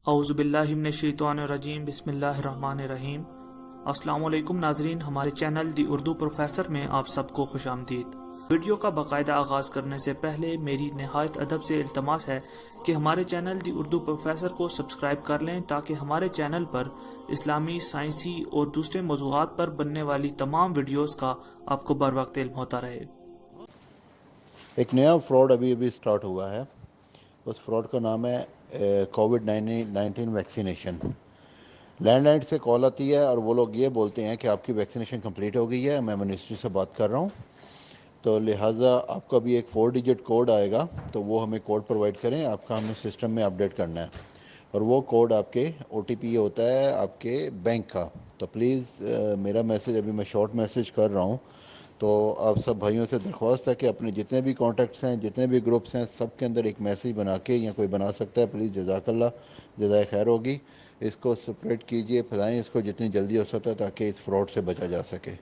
اعوذ باللہ من الشیطان الرجیم، بسم اللہ الرحمن الرحیم۔ السلام علیکم ناظرین، ہمارے چینل دی اردو پروفیسر میں آپ سب کو خوش آمدید۔ ویڈیو کا باقاعدہ آغاز کرنے سے پہلے میری نہایت ادب سے التماس ہے کہ ہمارے چینل دی اردو پروفیسر کو سبسکرائب کر لیں تاکہ ہمارے چینل پر اسلامی، سائنسی اور دوسرے موضوعات پر بننے والی تمام ویڈیوز کا آپ کو بر وقت علم ہوتا رہے۔ ایک نیا فراڈ ابھی سٹارٹ ہوا ہے۔ اس فراڈ کا نام ہے کووڈ-19 ویکسینیشن۔ لینڈ لائن سے کال آتی ہے اور وہ لوگ یہ بولتے ہیں کہ آپ کی ویکسینیشن کمپلیٹ ہو گئی ہے، میں منسٹری سے بات کر رہا ہوں، تو لہٰذا آپ کا بھی ایک 4 ڈیجٹ کوڈ آئے گا، تو وہ ہمیں کوڈ پرووائڈ کریں، آپ کا ہمیں سسٹم میں اپڈیٹ کرنا ہے، اور وہ کوڈ آپ کے OTP ہوتا ہے آپ کے بینک کا۔ تو پلیز میرا میسج ابھی میں شارٹ میسج کر رہا ہوں، تو آپ سب بھائیوں سے درخواست ہے کہ اپنے جتنے بھی کانٹیکٹس ہیں، جتنے بھی گروپس ہیں، سب کے اندر ایک میسج بنا کے، یا کوئی بنا سکتا ہے، پلیز جزاک اللہ، جزائے خیر ہوگی، اس کو سپریڈ کیجئے، پھیلائیں اس کو جتنی جلدی ہو سکتا ہے تاکہ اس فراڈ سے بچا جا سکے۔